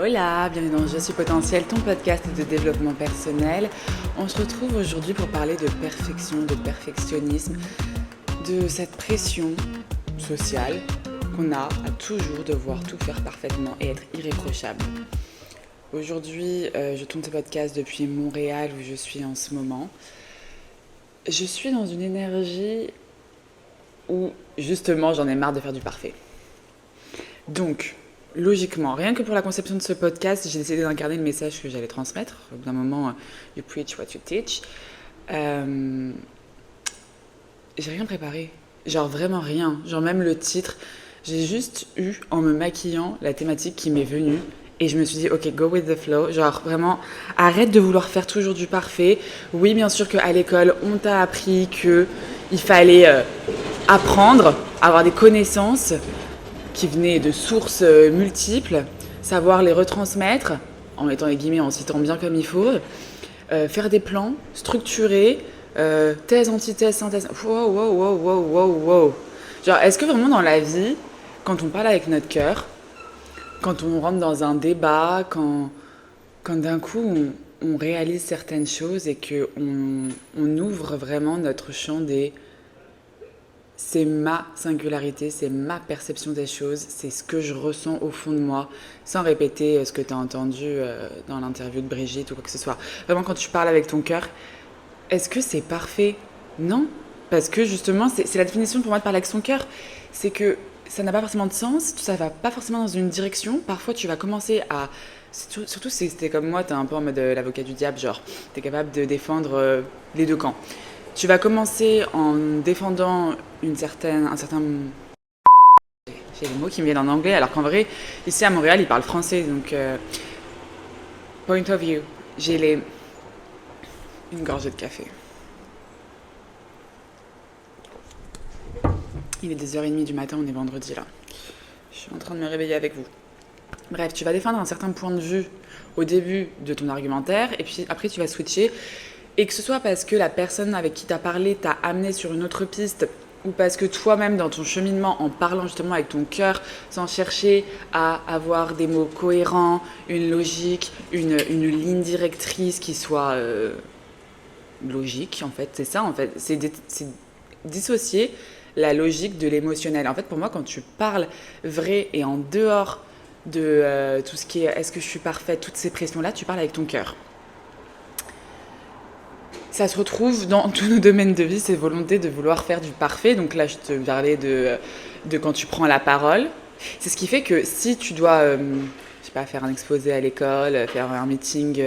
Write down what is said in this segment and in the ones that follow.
Hola, bienvenue dans Je suis potentiel, ton podcast de développement personnel. On se retrouve aujourd'hui pour parler de perfection, de perfectionnisme, de cette pression sociale qu'on a à toujours devoir tout faire parfaitement et être irréprochable. Aujourd'hui, je tourne ce podcast depuis Montréal où je suis en ce moment. Je suis dans une énergie où justement j'en ai marre de faire du parfait. Donc, logiquement, rien que pour la conception de ce podcast, j'ai décidé d'incarner le message que j'allais transmettre. Au bout d'un moment, you preach what you teach. J'ai rien préparé. Genre vraiment rien. Genre même le titre. J'ai juste eu, en me maquillant, la thématique qui m'est venue. Et je me suis dit, ok, go with the flow. Genre vraiment, arrête de vouloir faire toujours du parfait. Oui, bien sûr qu'à l'école, on t'a appris qu'il fallait apprendre, avoir des connaissances qui venaient de sources multiples, savoir les retransmettre, en mettant les guillemets, en citant bien comme il faut, faire des plans, structurer, thèse, antithèse, synthèse. Wow. Genre, est-ce que vraiment dans la vie, quand on parle avec notre cœur, quand on rentre dans un débat, quand d'un coup on réalise certaines choses et qu'on ouvre vraiment notre champ des... C'est ma singularité, c'est ma perception des choses, c'est ce que je ressens au fond de moi, sans répéter ce que tu as entendu dans l'interview de Brigitte ou quoi que ce soit. Vraiment, quand tu parles avec ton cœur, est-ce que c'est parfait? Non, parce que justement, c'est la définition pour moi de parler avec son cœur. C'est que ça n'a pas forcément de sens, ça va pas forcément dans une direction. Parfois, tu vas commencer à... Surtout si c'était comme moi, t'es un peu en mode l'avocat du diable, genre, t'es capable de défendre les deux camps. Tu vas commencer en défendant un certain... J'ai des mots qui me viennent en anglais, alors qu'en vrai, ici à Montréal, ils parlent français, donc... point of view. Une gorgée de café. Il est 2h30 du matin, on est vendredi là. Je suis en train de me réveiller avec vous. Bref, tu vas défendre un certain point de vue au début de ton argumentaire, et puis après tu vas switcher. Et que ce soit parce que la personne avec qui t'as parlé t'a amené sur une autre piste, ou parce que toi-même dans ton cheminement, en parlant justement avec ton cœur, sans chercher à avoir des mots cohérents, une logique, une ligne directrice qui soit logique en fait, c'est ça en fait, c'est dissocier la logique de l'émotionnel. En fait, pour moi, quand tu parles vrai et en dehors de tout ce qui est est-ce que je suis parfaite, toutes ces pressions-là, tu parles avec ton cœur. Ça se retrouve dans tous nos domaines de vie, cette volonté de vouloir faire du parfait. Donc là, je te parlais de quand tu prends la parole. C'est ce qui fait que si tu dois, je sais pas, faire un exposé à l'école, faire un meeting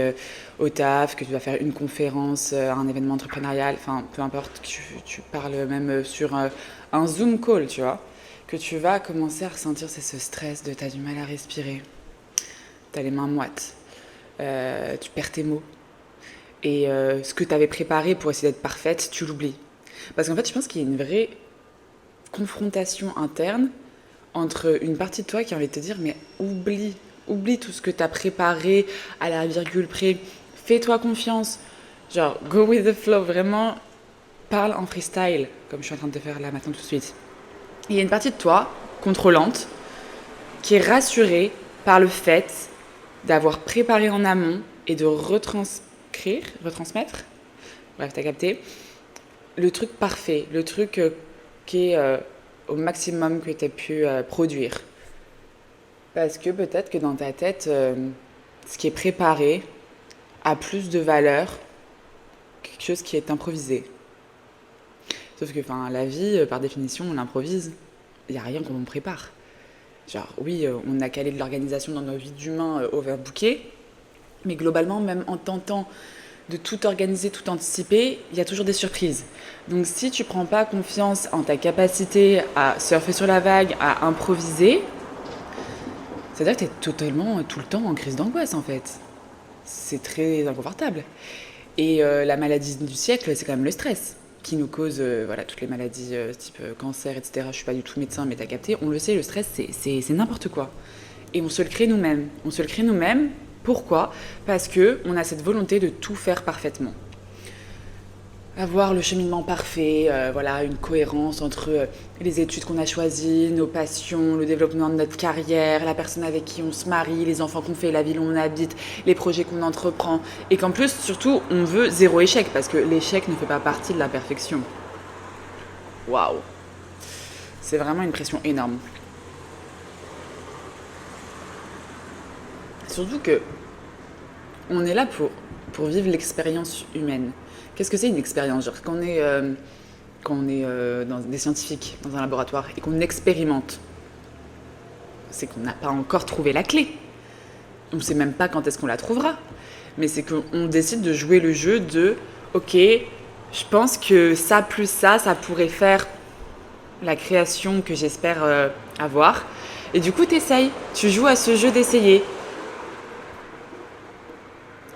au taf, que tu vas faire une conférence, un événement entrepreneurial, enfin, peu importe, que tu parles même sur un Zoom call, tu vois, que tu vas commencer à ressentir ce stress de t'as du mal à respirer, t'as les mains moites, tu perds tes mots. Et ce que tu avais préparé pour essayer d'être parfaite, tu l'oublies. Parce qu'en fait, je pense qu'il y a une vraie confrontation interne entre une partie de toi qui a envie de te dire mais oublie tout ce que tu as préparé à la virgule près, fais-toi confiance, genre go with the flow, vraiment parle en freestyle, comme je suis en train de te faire là maintenant tout de suite. Et il y a une partie de toi, contrôlante, qui est rassurée par le fait d'avoir préparé en amont et de retransmettre, bref, t'as capté, le truc parfait, le truc qui est au maximum que tu as pu produire. Parce que peut-être que dans ta tête, ce qui est préparé a plus de valeur que quelque chose qui est improvisé. Sauf que la vie, par définition, on l'improvise. Il n'y a rien qu'on prépare. Genre, oui, on a calé de l'organisation dans nos vies d'humains overbookées, mais globalement, même en tentant de tout organiser, tout anticiper, il y a toujours des surprises. Donc si tu prends pas confiance en ta capacité à surfer sur la vague, à improviser, c'est-à-dire que tu es totalement, tout le temps en crise d'angoisse en fait. C'est très inconfortable. Et la maladie du siècle, c'est quand même le stress qui nous cause toutes les maladies type cancer, etc. Je suis pas du tout médecin, mais t'as capté, on le sait, le stress, c'est n'importe quoi. Et on se le crée nous-mêmes. On se le crée nous-mêmes. Pourquoi ? Parce qu'on a cette volonté de tout faire parfaitement. avoir le cheminement parfait, voilà, une cohérence entre les études qu'on a choisies, nos passions, le développement de notre carrière, la personne avec qui on se marie, les enfants qu'on fait, la ville où on habite, les projets qu'on entreprend. Et qu'en plus, surtout, on veut zéro échec, parce que l'échec ne fait pas partie de la perfection. Waouh! C'est vraiment une pression énorme. Surtout que on est là pour vivre l'expérience humaine. Qu'est-ce que c'est une expérience? Genre, quand on est dans des scientifiques, dans un laboratoire, et qu'on expérimente, c'est qu'on n'a pas encore trouvé la clé. On ne sait même pas quand est-ce qu'on la trouvera. Mais c'est qu'on décide de jouer le jeu de ok, je pense que ça plus ça pourrait faire la création que j'espère avoir. Et du coup, t'essayes. Tu joues à ce jeu d'essayer.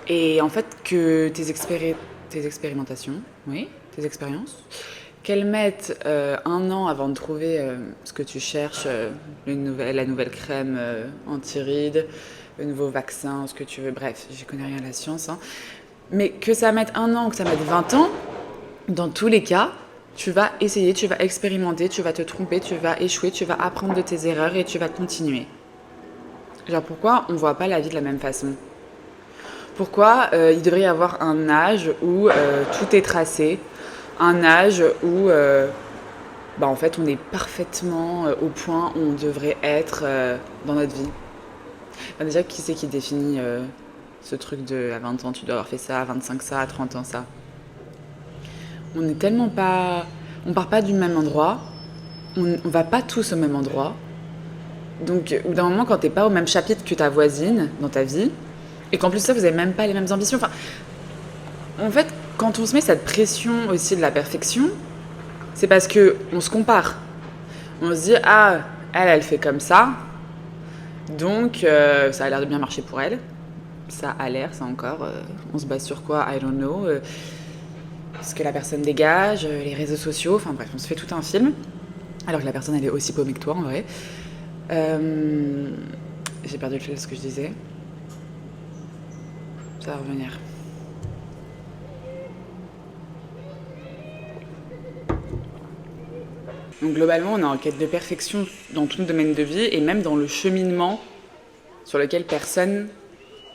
Et en fait, que tes expérimentations, oui, tes expériences, qu'elles mettent un an avant de trouver ce que tu cherches, la nouvelle crème anti-rides, le nouveau vaccin, ce que tu veux, bref, je connais rien à la science, hein. Mais que ça mette un an ou que ça mette 20 ans, dans tous les cas, tu vas essayer, tu vas expérimenter, tu vas te tromper, tu vas échouer, tu vas apprendre de tes erreurs et tu vas continuer. Genre pourquoi on voit pas la vie de la même façon? Pourquoi il devrait y avoir un âge où tout est tracé, un âge où en fait on est parfaitement au point où on devrait être dans notre vie. Enfin, déjà, qui c'est qui définit ce truc de à 20 ans tu dois avoir fait ça, à 25 ça, à 30 ans ça? On est tellement pas... On part pas du même endroit, on va pas tous au même endroit. Donc au bout d'un moment, quand t'es pas au même chapitre que ta voisine dans ta vie, et qu'en plus ça, vous avez même pas les mêmes ambitions, enfin, en fait, quand on se met cette pression aussi de la perfection, c'est parce que on se compare. On se dit, ah, elle fait comme ça, donc ça a l'air de bien marcher pour elle. Ça a l'air, ça encore. On se base sur quoi? I don't know. Ce que la personne dégage, les réseaux sociaux, enfin bref, on se fait tout un film. Alors que la personne, elle est aussi paumée que toi, en vrai. J'ai perdu le fil de ce que je disais. Ça va revenir. Donc globalement, on est en quête de perfection dans tout le domaine de vie et même dans le cheminement sur lequel personne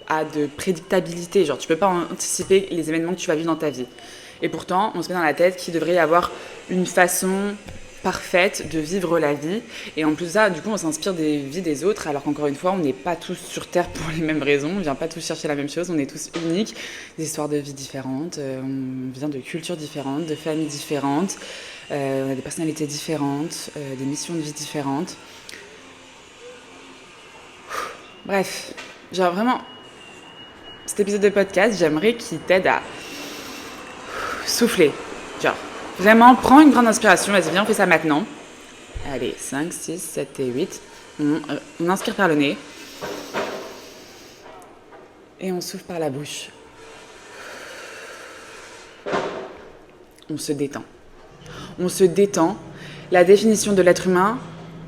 a de prédictabilité. Genre, tu peux pas anticiper les événements que tu vas vivre dans ta vie. Et pourtant, on se met dans la tête qu'il devrait y avoir une façon parfaite de vivre la vie. Et en plus de ça, du coup, on s'inspire des vies des autres, alors qu'encore une fois, on n'est pas tous sur Terre pour les mêmes raisons. On vient pas tous chercher la même chose. On est tous uniques, des histoires de vie différentes. On vient de cultures différentes, de familles différentes. On a des personnalités différentes, des missions de vie différentes. Bref, genre vraiment, cet épisode de podcast, j'aimerais qu'il t'aide à souffler. Genre, vraiment, prends une grande inspiration. Vas-y, viens, on fait ça maintenant. Allez, 5, 6, 7 et 8. On inspire par le nez. Et on souffle par la bouche. On se détend. On se détend. La définition de l'être humain,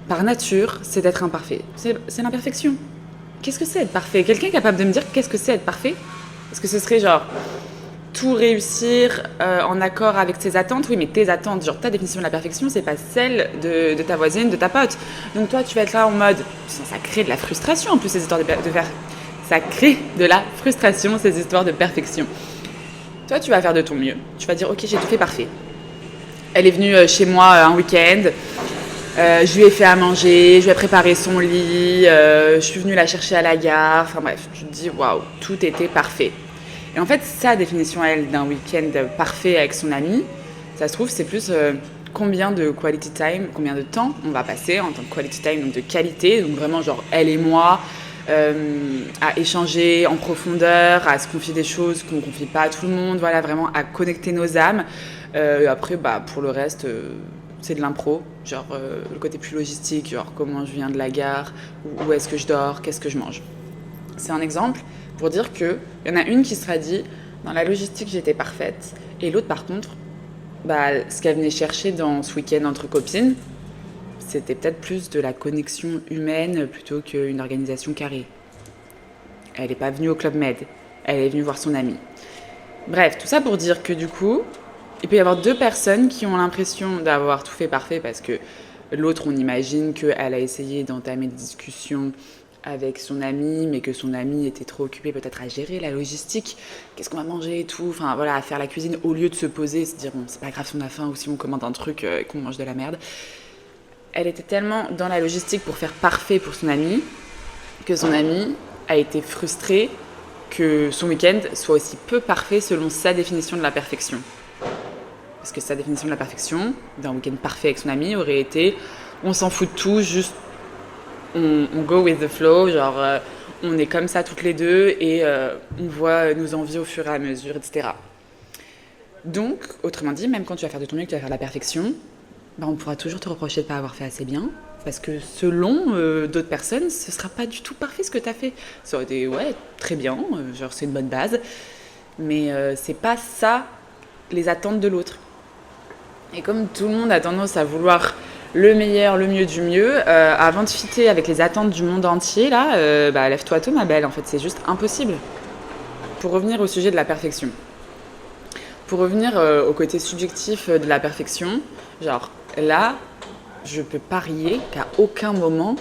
par nature, c'est d'être imparfait. C'est l'imperfection. Qu'est-ce que c'est être parfait? Quelqu'un est capable de me dire qu'est-ce que c'est être parfait? Est-ce que ce serait genre tout réussir en accord avec ses attentes? Oui, mais tes attentes, genre ta définition de la perfection, c'est pas celle de ta voisine, de ta pote. Donc toi, tu vas être là en mode... Ça crée de la frustration en plus, ces histoires de faire... Ça crée de la frustration, ces histoires de perfection. Toi, tu vas faire de ton mieux. Tu vas dire, ok, j'ai tout fait parfait. Elle est venue chez moi un week-end. Je lui ai fait à manger, je lui ai préparé son lit, je suis venue la chercher à la gare. Enfin bref, je te dis, waouh, tout était parfait. Et en fait, sa définition, elle, d'un week-end parfait avec son ami, ça se trouve, c'est plus combien de quality time, combien de temps on va passer en tant que quality time, donc de qualité, donc vraiment genre elle et moi, à échanger en profondeur, à se confier des choses qu'on ne confie pas à tout le monde, voilà, vraiment à connecter nos âmes. Et après, pour le reste, c'est de l'impro, genre le côté plus logistique, genre comment je viens de la gare, où est-ce que je dors, qu'est-ce que je mange. C'est un exemple pour dire qu'il y en a une qui sera dit, dans la logistique j'étais parfaite, et l'autre par contre, ce qu'elle venait chercher dans ce week-end entre copines, c'était peut-être plus de la connexion humaine plutôt qu'une organisation carrée. Elle n'est pas venue au Club Med, elle est venue voir son amie. Bref, tout ça pour dire que du coup, il peut y avoir deux personnes qui ont l'impression d'avoir tout fait parfait parce que l'autre, on imagine qu'elle a essayé d'entamer des discussions avec son ami, mais que son ami était trop occupé peut-être à gérer la logistique, qu'est-ce qu'on va manger et tout, enfin voilà, à faire la cuisine au lieu de se poser et se dire bon, c'est pas grave si on a faim ou si on commande un truc et qu'on mange de la merde. Elle était tellement dans la logistique pour faire parfait pour son ami que son ami a été frustré que son week-end soit aussi peu parfait selon sa définition de la perfection. Parce que sa définition de la perfection, d'un week-end parfait avec son ami, aurait été on s'en fout de tout, juste on go with the flow, genre on est comme ça toutes les deux et on voit nos envies au fur et à mesure, etc. Donc, autrement dit, même quand tu vas faire de ton mieux, que tu vas faire de la perfection, bah, on pourra toujours te reprocher de ne pas avoir fait assez bien. Parce que selon d'autres personnes, ce ne sera pas du tout parfait ce que tu as fait. Ça aurait été, ouais, très bien, genre c'est une bonne base. Mais c'est pas ça les attentes de l'autre. Et comme tout le monde a tendance à vouloir le meilleur, le mieux du mieux, avant de fitter avec les attentes du monde entier, là, bah, lève-toi tôt ma belle, en fait c'est juste impossible. Pour revenir au sujet de la perfection. Pour revenir au côté subjectif de la perfection, genre là, je peux parier qu'à aucun moment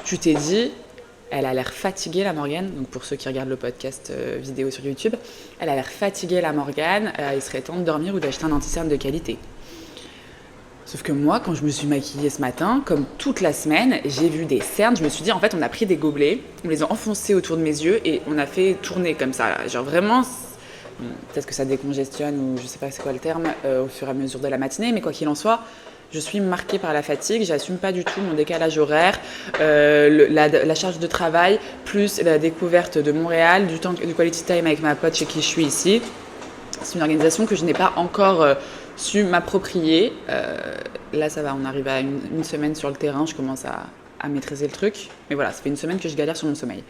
tu t'es dit elle a l'air fatiguée la Morgane, donc pour ceux qui regardent le podcast vidéo sur YouTube, elle a l'air fatiguée la Morgane, il serait temps de dormir ou d'acheter un anti-cerne de qualité. Sauf que moi, quand je me suis maquillée ce matin, comme toute la semaine, j'ai vu des cernes, je me suis dit en fait on a pris des gobelets, on les a enfoncés autour de mes yeux et on a fait tourner comme ça, genre vraiment. Peut-être que ça décongestionne ou je sais pas c'est quoi le terme au fur et à mesure de la matinée, mais quoi qu'il en soit, je suis marquée par la fatigue, j'assume pas du tout mon décalage horaire, la charge de travail, plus la découverte de Montréal, du quality time avec ma pote chez qui je suis ici. C'est une organisation que je n'ai pas encore su m'approprier. Là ça va, on arrive à une semaine sur le terrain, je commence à maîtriser le truc. Mais voilà, ça fait une semaine que je galère sur mon sommeil.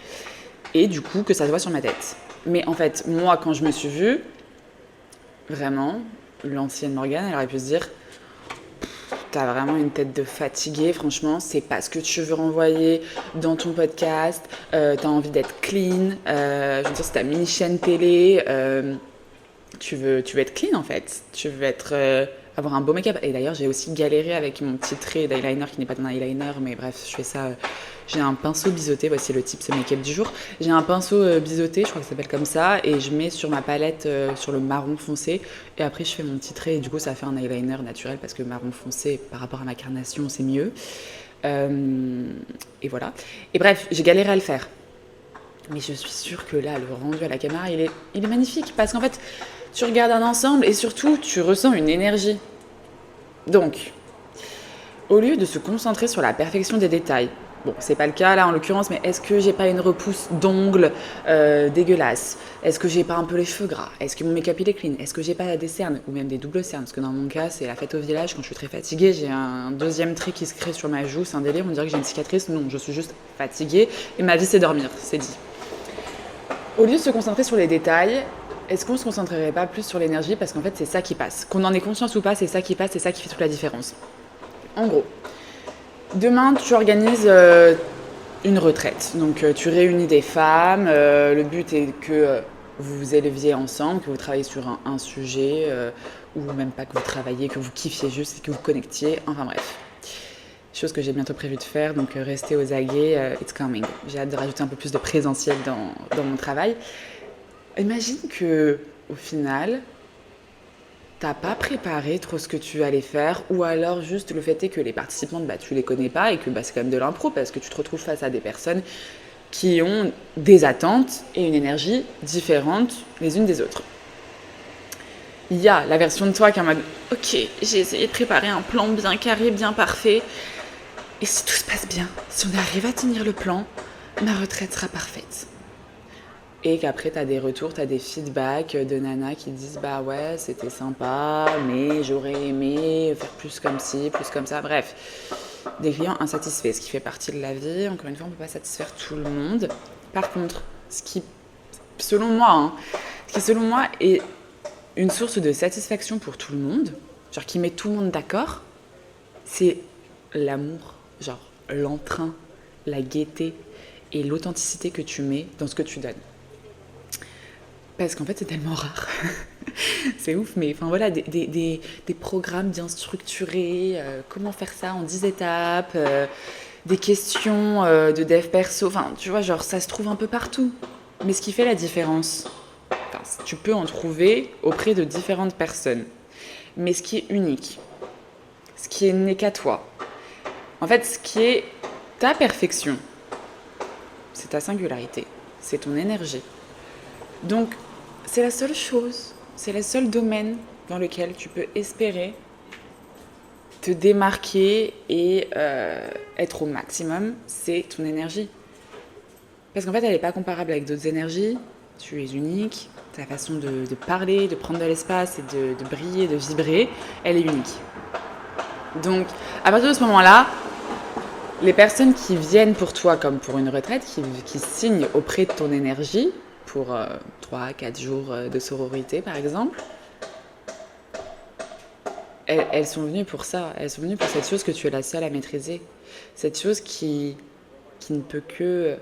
Et du coup, que ça se voit sur ma tête. Mais en fait, moi, quand je me suis vue, vraiment, l'ancienne Morgane, elle aurait pu se dire t'as vraiment une tête de fatiguée, franchement, c'est pas ce que tu veux renvoyer dans ton podcast, t'as envie d'être clean, je veux dire, c'est ta mini-chaîne télé, tu veux être clean en fait, tu veux avoir un beau make-up. Et d'ailleurs, j'ai aussi galéré avec mon petit trait d'eyeliner qui n'est pas un eyeliner, mais bref, je fais ça. J'ai un pinceau biseauté, voici le tips make-up du jour. J'ai un pinceau biseauté, je crois que ça s'appelle comme ça, et je mets sur ma palette sur le marron foncé, et après je fais mon petit trait, et du coup ça fait un eyeliner naturel parce que marron foncé par rapport à ma carnation c'est mieux. Et voilà. Et bref, j'ai galéré à le faire. Mais je suis sûre que là, le rendu à la caméra, il est magnifique parce qu'en fait, tu regardes un ensemble et surtout, tu ressens une énergie. Donc, au lieu de se concentrer sur la perfection des détails, bon, c'est pas le cas là en l'occurrence, mais est-ce que j'ai pas une repousse d'ongles dégueulasse? Est-ce que j'ai pas un peu les cheveux gras? Est-ce que mon make-up il est clean? Est-ce que j'ai pas des cernes ou même des doubles cernes? Parce que dans mon cas, c'est la fête au village. Quand je suis très fatiguée, j'ai un deuxième trait qui se crée sur ma joue. C'est un délire, on dirait que j'ai une cicatrice. Non, je suis juste fatiguée et ma vie c'est dormir, c'est dit. Au lieu de se concentrer sur les détails, est-ce qu'on ne se concentrerait pas plus sur l'énergie? Parce qu'en fait, c'est ça qui passe. Qu'on en ait conscience ou pas, c'est ça qui passe, c'est ça qui fait toute la différence. En gros, demain, tu organises une retraite. Donc, tu réunis des femmes. Le but est que vous vous éleviez ensemble, que vous travaillez sur un sujet, ou même pas que vous travailliez, que vous kiffiez juste et que vous connectiez. Enfin bref. Chose que j'ai bientôt prévu de faire, donc restez aux aguets, it's coming. J'ai hâte de rajouter un peu plus de présentiel dans mon travail. Imagine que, au final, t'as pas préparé trop ce que tu allais faire, ou alors juste le fait est que les participantes, bah, tu les connais pas et que bah, c'est quand même de l'impro parce que tu te retrouves face à des personnes qui ont des attentes et une énergie différentes les unes des autres. Il y a la version de toi qui est en mode « Ok, j'ai essayé de préparer un plan bien carré, bien parfait. Et si tout se passe bien, si on arrive à tenir le plan, ma retraite sera parfaite. » Et qu'après, tu as des retours, tu as des feedbacks de nanas qui disent « Bah ouais, c'était sympa, mais j'aurais aimé faire plus comme ci, plus comme ça. » Bref, des clients insatisfaits, ce qui fait partie de la vie. Encore une fois, on ne peut pas satisfaire tout le monde. Par contre, ce qui, selon moi, est une source de satisfaction pour tout le monde, genre qui met tout le monde d'accord, c'est l'amour, genre l'entrain, la gaieté et l'authenticité que tu mets dans ce que tu donnes. Parce qu'en fait, c'est tellement rare. C'est ouf, mais enfin voilà, des programmes bien structurés, comment faire ça en 10 étapes, des questions de dev perso, enfin tu vois, genre ça se trouve un peu partout. Mais ce qui fait la différence, enfin, tu peux en trouver auprès de différentes personnes. Mais ce qui est unique, ce qui est né qu'à toi, en fait, ce qui est ta perfection, c'est ta singularité, c'est ton énergie. Donc, c'est la seule chose, c'est le seul domaine dans lequel tu peux espérer te démarquer et être au maximum, c'est ton énergie. Parce qu'en fait, elle n'est pas comparable avec d'autres énergies. Tu es unique, ta façon de parler, de prendre de l'espace et de briller, de vibrer, elle est unique. Donc, à partir de ce moment-là, les personnes qui viennent pour toi comme pour une retraite, qui signent auprès de ton énergie, pour 3-4 jours de sororité par exemple, elles sont venues pour ça. Elles sont venues pour cette chose que tu es la seule à maîtriser. Cette chose qui ne peut que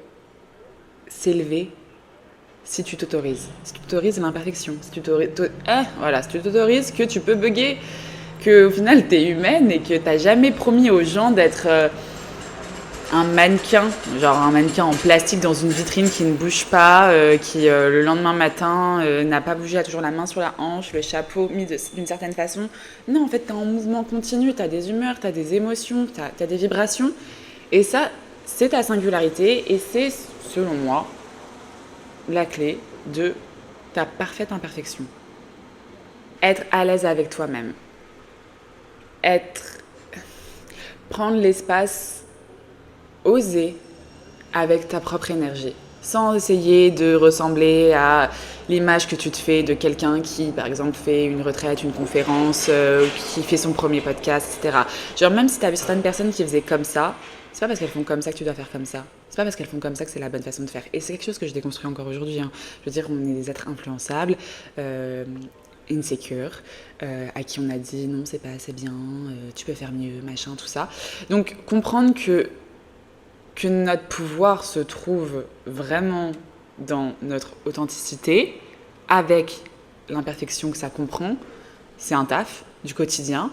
s'élever si tu t'autorises. Si tu t'autorises l'imperfection. Si tu t'autorises que tu peux bugger, qu'au final t'es humaine et que t'as jamais promis aux gens d'être un mannequin, genre un mannequin en plastique dans une vitrine qui ne bouge pas, qui le lendemain matin n'a pas bougé, a toujours la main sur la hanche, le chapeau mis d'une certaine façon. Non, en fait, t'es en mouvement continu, t'as des humeurs, t'as des émotions, t'as des vibrations. Et ça, c'est ta singularité et c'est, selon moi, la clé de ta parfaite imperfection. Être à l'aise avec toi-même. Prendre l'espace, oser avec ta propre énergie, sans essayer de ressembler à l'image que tu te fais de quelqu'un qui, par exemple, fait une retraite, une conférence, qui fait son premier podcast, etc. Genre, même si tu as vu certaines personnes qui faisaient comme ça, c'est pas parce qu'elles font comme ça que tu dois faire comme ça. C'est pas parce qu'elles font comme ça que c'est la bonne façon de faire. Et c'est quelque chose que je déconstruis encore aujourd'hui. Hein. Je veux dire, on est des êtres influençables, insecure, à qui on a dit non, c'est pas assez bien, tu peux faire mieux, machin, tout ça. Donc, comprendre que notre pouvoir se trouve vraiment dans notre authenticité, avec l'imperfection que ça comprend, c'est un taf du quotidien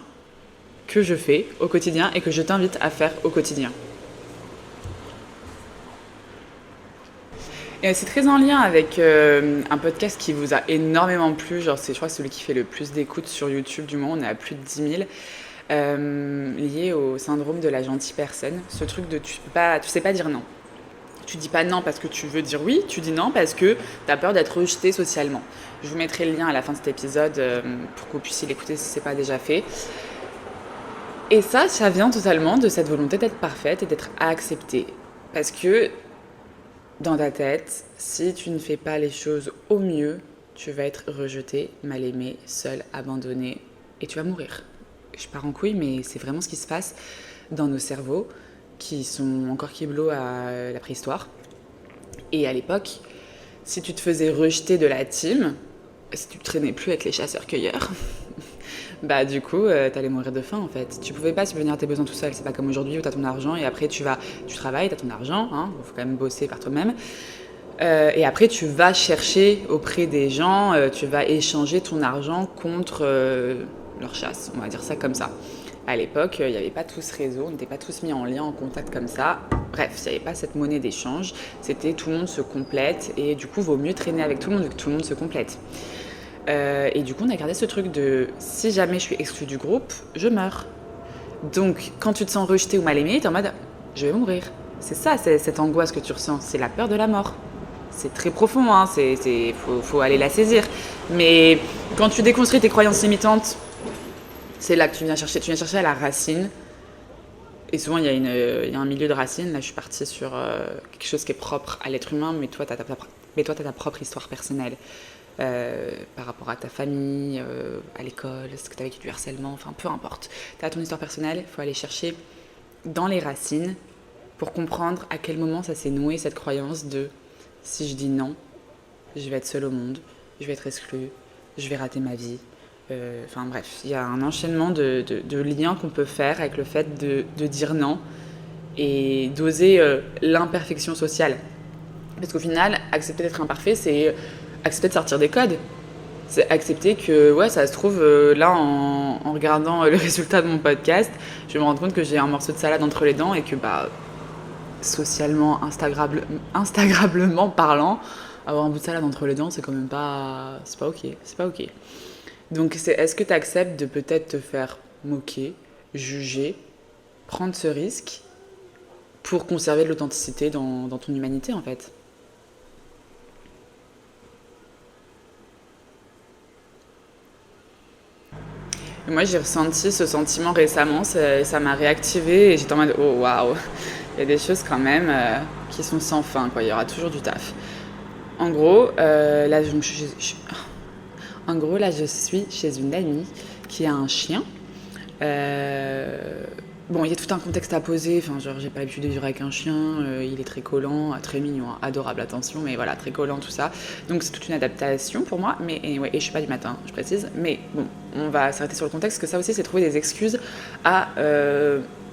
que je fais au quotidien et que je t'invite à faire au quotidien. Et c'est très en lien avec un podcast qui vous a énormément plu, genre je crois que c'est celui qui fait le plus d'écoutes sur YouTube du moment, on est à plus de 10 000. Lié au syndrome de la gentille personne, ce truc de tu sais pas dire non. Tu dis pas non parce que tu veux dire oui, tu dis non parce que tu as peur d'être rejeté socialement. Je vous mettrai le lien à la fin de cet épisode pour que vous puissiez l'écouter si ce n'est pas déjà fait. Et ça vient totalement de cette volonté d'être parfaite et d'être acceptée. Parce que dans ta tête, si tu ne fais pas les choses au mieux, tu vas être rejeté, mal aimé, seul, abandonné et tu vas mourir. Je pars en couille, mais c'est vraiment ce qui se passe dans nos cerveaux qui sont encore kiblo à la préhistoire. Et à l'époque, si tu te faisais rejeter de la team, si tu traînais plus avec les chasseurs-cueilleurs, bah du coup, t'allais mourir de faim en fait. Tu pouvais pas subvenir à tes besoins tout seul. C'est pas comme aujourd'hui où t'as ton argent et après tu travailles, t'as ton argent, hein, faut quand même bosser par toi-même. Et après, tu vas chercher auprès des gens, tu vas échanger ton argent contre leur chasse, on va dire ça comme ça. À l'époque, il n'y avait pas tout ce réseau, on n'était pas tous mis en lien, en contact comme ça. Bref, il n'y avait pas cette monnaie d'échange. C'était tout le monde se complète et du coup, il vaut mieux traîner avec tout le monde vu que tout le monde se complète. Et du coup, on a gardé ce truc de si jamais je suis exclue du groupe, je meurs. Donc, quand tu te sens rejeté ou mal aimé, t'es en mode je vais mourir. C'est ça, c'est cette angoisse que tu ressens, c'est la peur de la mort. C'est très profond, hein, faut aller la saisir. Mais quand tu déconstruis tes croyances limitantes, c'est là que tu viens chercher à la racine. Et souvent, il y a un milieu de racines. Là, je suis partie sur quelque chose qui est propre à l'être humain, mais toi, tu as ta propre histoire personnelle par rapport à ta famille, à l'école, est-ce que tu as vécu du harcèlement, enfin, peu importe. Tu as ton histoire personnelle, il faut aller chercher dans les racines pour comprendre à quel moment ça s'est noué, cette croyance de si je dis non, je vais être seule au monde, je vais être exclue, je vais rater ma vie. Enfin bref, il y a un enchaînement de liens qu'on peut faire avec le fait de dire non et d'oser l'imperfection sociale. Parce qu'au final, accepter d'être imparfait, c'est accepter de sortir des codes. C'est accepter que, ouais, ça se trouve, là, en regardant le résultat de mon podcast, je vais me rendre compte que j'ai un morceau de salade entre les dents et que, bah, socialement, instagrammablement parlant, avoir un bout de salade entre les dents, c'est quand même pas... C'est pas ok, c'est pas ok. Donc, est-ce que tu acceptes de peut-être te faire moquer, juger, prendre ce risque pour conserver de l'authenticité dans ton humanité, en fait? Et moi, j'ai ressenti ce sentiment récemment, ça m'a réactivé et j'étais en mode oh waouh, il y a des choses quand même qui sont sans fin, quoi. Il y aura toujours du taf. En gros, en gros, là, je suis chez une amie qui a un chien. Euh, Bon, il y a tout un contexte à poser. Enfin, genre, j'ai pas l'habitude de vivre avec un chien. Il est très collant, très mignon, hein, adorable, attention, mais voilà, très collant, tout ça. Donc, c'est toute une adaptation pour moi. Mais ouais, et je suis pas du matin, je précise. Mais bon, on va s'arrêter sur le contexte, parce que ça aussi, c'est trouver des excuses à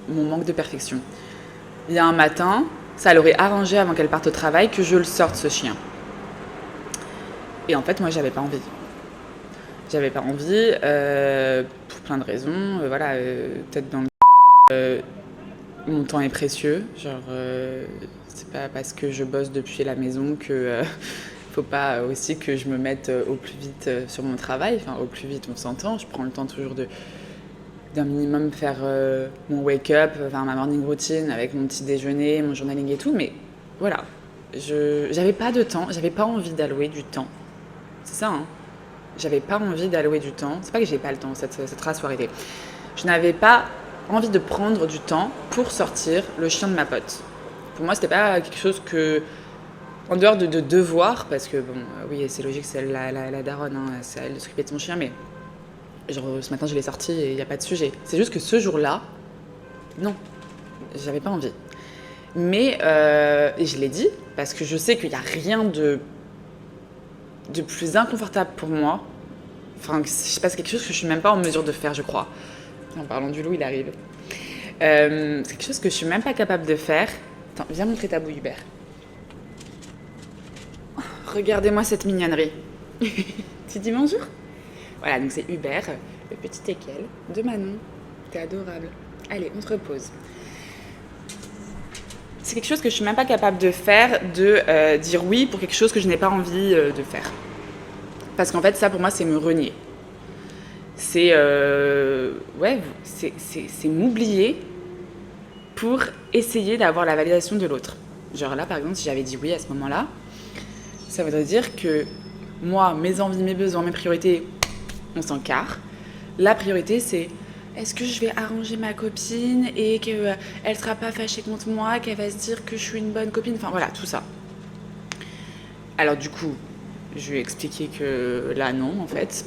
mon manque de perfection. Il y a un matin, ça l'aurait arrangé avant qu'elle parte au travail que je le sorte, ce chien. Et en fait, moi, j'avais pas envie. J'avais pas envie, pour plein de raisons. Voilà, peut-être dans le mon temps est précieux, genre c'est pas parce que je bosse depuis la maison que faut pas aussi que je me mette au plus vite sur mon travail, enfin au plus vite on s'entend, je prends le temps toujours d'un minimum faire mon wake-up, enfin ma morning routine avec mon petit déjeuner, mon journaling et tout, mais voilà, j'avais pas de temps, j'avais pas envie d'allouer du temps, c'est ça hein, j'avais pas envie d'allouer du temps, c'est pas que j'ai pas le temps, cette phrase faut arrêter, je n'avais pas envie de prendre du temps pour sortir le chien de ma pote. Pour moi, c'était pas quelque chose que, en dehors de devoir, parce que bon, oui, c'est logique, c'est la daronne, hein, c'est à elle de s'occuper de son chien, mais genre ce matin je l'ai sorti et il n'y a pas de sujet. C'est juste que ce jour-là, non, j'avais pas envie. Mais et je l'ai dit, parce que je sais qu'il n'y a rien de plus inconfortable pour moi. Enfin, je sais pas, c'est quelque chose que je suis même pas en mesure de faire, je crois. En parlant du loup, il arrive. C'est quelque chose que je suis même pas capable de faire. Attends, viens montrer ta bouille, Hubert. Regardez-moi cette mignonnerie. Tu dis bonjour? Voilà, donc c'est Hubert, le petit équel de Manon. T'es adorable. Allez, on se repose. C'est quelque chose que je suis même pas capable de faire, de dire oui pour quelque chose que je n'ai pas envie de faire. Parce qu'en fait, ça pour moi, c'est me renier. C'est ouais, c'est m'oublier pour essayer d'avoir la validation de l'autre. Genre là, par exemple, si j'avais dit oui à ce moment-là, ça voudrait dire que moi, mes envies, mes besoins, mes priorités, on s'en carre. La priorité, c'est est-ce que je vais arranger ma copine et qu'elle ne sera pas fâchée contre moi, qu'elle va se dire que je suis une bonne copine, enfin voilà, tout ça. Alors du coup, je lui ai expliqué que là, non, en fait.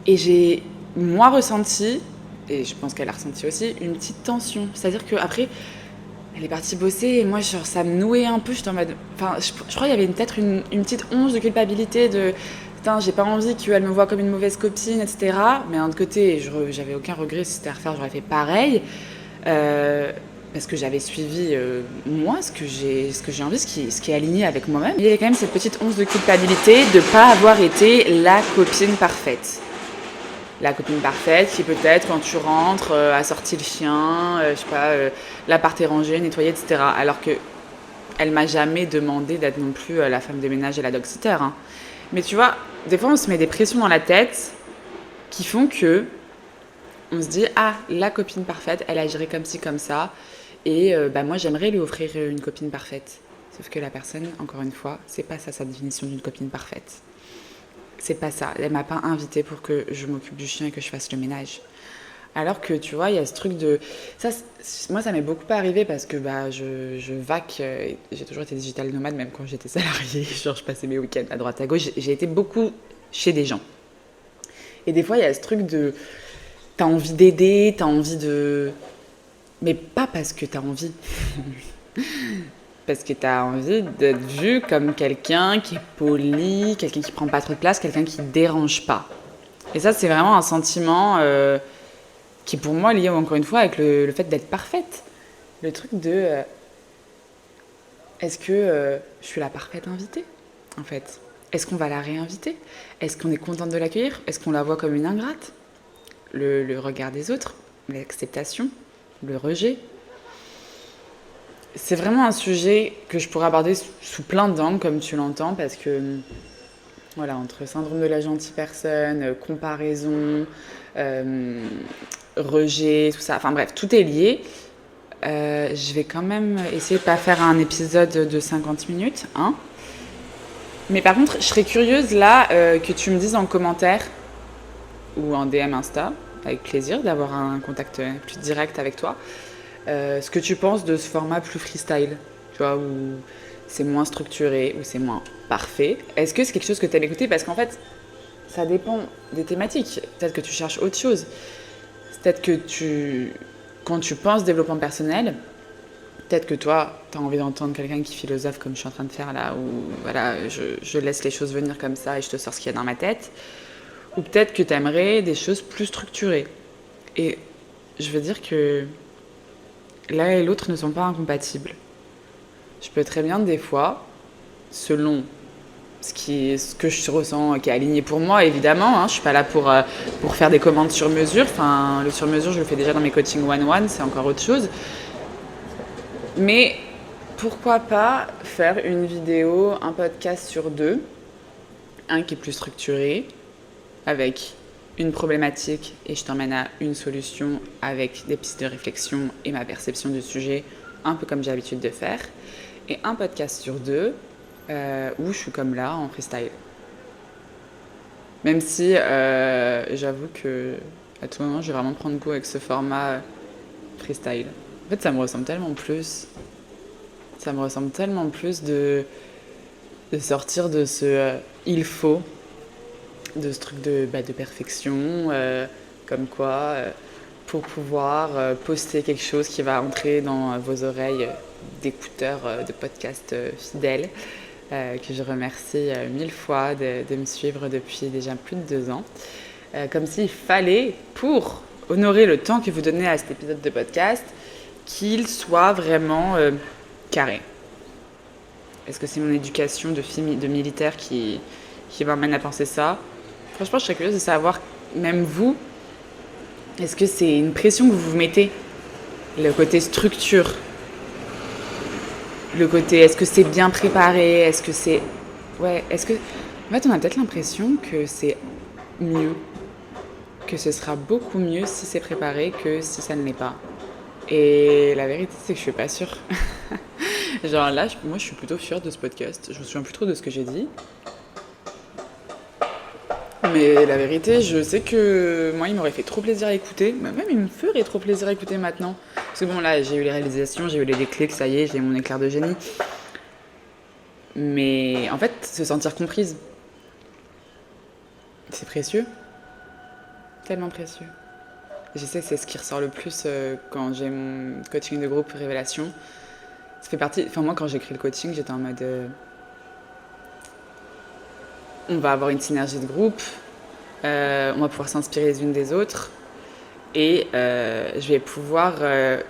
Et j'ai, moi, ressenti, et je pense qu'elle a ressenti aussi, une petite tension. C'est-à-dire qu'après, elle est partie bosser et moi, genre, ça me nouait un peu. J'étais en mode. Enfin, je crois qu'il y avait peut-être une petite once de culpabilité de. Putain, j'ai pas envie qu'elle me voie comme une mauvaise copine, etc. Mais d'un autre côté, j'avais aucun regret. Si c'était à refaire, j'aurais fait pareil. Parce que j'avais suivi, moi, ce que j'ai envie, ce qui est aligné avec moi-même. Il y avait quand même cette petite once de culpabilité de pas avoir été la copine parfaite. La copine parfaite qui peut-être quand tu rentres a sorti le chien, je sais pas, l'appart est rangé, nettoyé, etc. Alors que elle m'a jamais demandé d'être non plus la femme de ménage et la dog-sitter. Hein. Mais tu vois, des fois on se met des pressions dans la tête qui font que on se dit ah la copine parfaite, elle agirait comme ci comme ça et bah moi j'aimerais lui offrir une copine parfaite. Sauf que la personne, encore une fois, c'est pas ça sa définition d'une copine parfaite. C'est pas ça. Elle m'a pas invitée pour que je m'occupe du chien et que je fasse le ménage. Alors que tu vois, il y a ce truc de. Ça, moi, ça m'est beaucoup pas arrivé parce que bah, je vaque. J'ai toujours été digital nomade, même quand j'étais salariée. Genre, je passais mes week-ends à droite à gauche. J'ai été beaucoup chez des gens. Et des fois, il y a ce truc de. T'as envie d'aider, t'as envie de. Mais pas parce que t'as envie. Parce que t'as envie d'être vu comme quelqu'un qui est poli, quelqu'un qui prend pas trop de place, quelqu'un qui dérange pas. Et ça, c'est vraiment un sentiment qui est pour moi lié, encore une fois, avec le fait d'être parfaite. Le truc de est-ce que je suis la parfaite invitée, en fait? Est-ce qu'on va la réinviter? Est-ce qu'on est contente de l'accueillir? Est-ce qu'on la voit comme une ingrate? Le regard des autres, l'acceptation, le rejet. C'est vraiment un sujet que je pourrais aborder sous plein d'angles, comme tu l'entends, parce que, voilà, entre syndrome de la gentille personne, comparaison, euh, rejet, tout ça, enfin bref, tout est lié. Je vais quand même essayer de pas faire un épisode de 50 minutes, hein. Mais par contre, je serais curieuse là que tu me dises en commentaire ou en DM Insta, avec plaisir d'avoir un contact plus direct avec toi, ce que tu penses de ce format plus freestyle, tu vois, où c'est moins structuré, où c'est moins parfait. Est-ce que c'est quelque chose que tu aimes écouter? Parce qu'en fait, ça dépend des thématiques. Peut-être que tu cherches autre chose. Peut-être que quand tu penses développement personnel, peut-être que toi, tu as envie d'entendre quelqu'un qui philosophe comme je suis en train de faire là, où voilà, je laisse les choses venir comme ça et je te sors ce qu'il y a dans ma tête. Ou peut-être que tu aimerais des choses plus structurées. Et je veux dire que l'un et l'autre ne sont pas incompatibles. Je peux très bien, des fois, selon ce que je ressens, qui est aligné pour moi, évidemment, hein, je suis pas là pour faire des commandes sur mesure. Enfin, le sur mesure, je le fais déjà dans mes coachings one-one, c'est encore autre chose. Mais pourquoi pas faire une vidéo, un podcast sur deux, un qui est plus structuré, avec une problématique et je t'emmène à une solution avec des pistes de réflexion et ma perception du sujet, un peu comme j'ai l'habitude de faire, et un podcast sur deux où je suis comme là en freestyle. Même si j'avoue que à tout moment je vais vraiment prendre goût avec ce format freestyle. En fait, ça me ressemble tellement plus. Ça me ressemble tellement plus de sortir de ce il faut, de ce truc de perfection, comme quoi, pour pouvoir poster quelque chose qui va entrer dans vos oreilles d'écouteurs de podcasts fidèles, que je remercie mille fois de me suivre depuis déjà plus de 2 ans. Comme s'il fallait, pour honorer le temps que vous donnez à cet épisode de podcast, qu'il soit vraiment carré. Est-ce que c'est mon éducation de fille de militaire qui m'amène à penser ça? Franchement, je serais curieuse de savoir, même vous, est-ce que c'est une pression que vous vous mettez? Le côté structure, le côté est-ce que c'est bien préparé? Est-ce que c'est... Ouais, est-ce que... En fait, on a peut-être l'impression que c'est mieux, que ce sera beaucoup mieux si c'est préparé que si ça ne l'est pas. Et la vérité, c'est que je suis pas sûre. Genre là, moi, je suis plutôt fière de ce podcast. Je me souviens plus trop de ce que j'ai dit. Mais la vérité, je sais que moi, il m'aurait fait trop plaisir à écouter. Même il me ferait trop plaisir à écouter maintenant. Parce que bon, là, j'ai eu les réalisations, j'ai eu les déclics, ça y est, j'ai mon éclair de génie. Mais en fait, se sentir comprise, c'est précieux. Tellement précieux. Je sais que c'est ce qui ressort le plus quand j'ai mon coaching de groupe Révélation. Ça fait partie... Enfin, moi, quand j'ai écrit le coaching, j'étais en mode... on va avoir une synergie de groupe, on va pouvoir s'inspirer les unes des autres et je vais pouvoir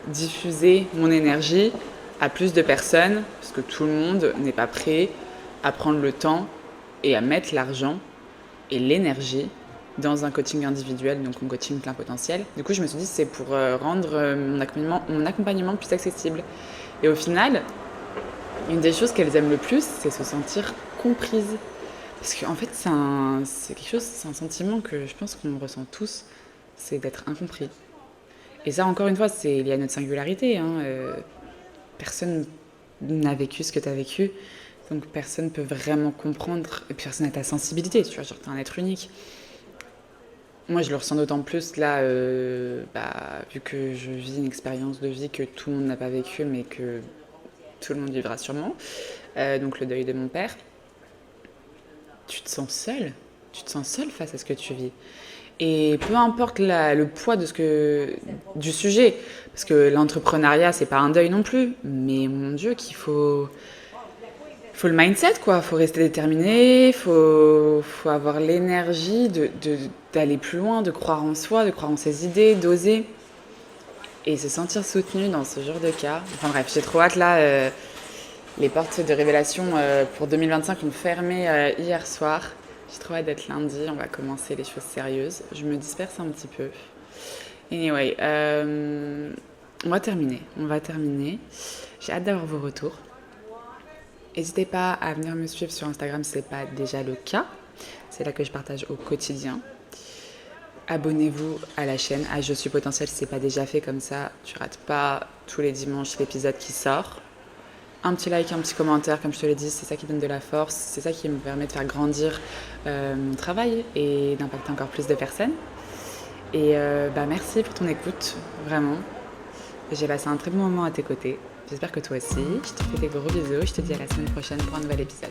diffuser mon énergie à plus de personnes parce que tout le monde n'est pas prêt à prendre le temps et à mettre l'argent et l'énergie dans un coaching individuel, donc un coaching plein potentiel. Du coup, je me suis dit c'est pour rendre mon accompagnement plus accessible. Et au final, une des choses qu'elles aiment le plus, c'est se sentir comprise. Parce qu'en fait, c'est quelque chose, c'est un sentiment que je pense qu'on ressent tous, c'est d'être incompris. Et ça, encore une fois, c'est lié à notre singularité. Hein. Personne n'a vécu ce que tu as vécu, donc personne ne peut vraiment comprendre, et personne n'a ta sensibilité, tu vois, genre t'es un être unique. Moi, je le ressens d'autant plus là, vu que je vis une expérience de vie que tout le monde n'a pas vécue, mais que tout le monde vivra sûrement. Donc le deuil de mon père. Tu te sens seul. Tu te sens seul face à ce que tu vis. Et peu importe le poids du sujet, parce que l'entrepreneuriat, c'est pas un deuil non plus, mais mon Dieu, qu'il faut le mindset, quoi. Faut rester déterminé, faut avoir l'énergie d'aller plus loin, de croire en soi, de croire en ses idées, d'oser. Et se sentir soutenu dans ce genre de cas. Enfin bref, j'ai trop hâte là Les portes de révélation pour 2025 ont fermé hier soir. J'ai trop hâte d'être lundi, on va commencer les choses sérieuses. Je me disperse un petit peu. Anyway, on va terminer. J'ai hâte d'avoir vos retours. N'hésitez pas à venir me suivre sur Instagram si ce n'est pas déjà le cas. C'est là que je partage au quotidien. Abonnez-vous à la chaîne Je suis potentiel si ce n'est pas déjà fait, comme ça tu rates pas tous les dimanches l'épisode qui sort. Un petit like, un petit commentaire, comme je te l'ai dit, c'est ça qui donne de la force, c'est ça qui me permet de faire grandir mon travail et d'impacter encore plus de personnes. Et merci pour ton écoute, vraiment. J'ai passé un très bon moment à tes côtés. J'espère que toi aussi. Je te fais des gros bisous. Je te dis à la semaine prochaine pour un nouvel épisode.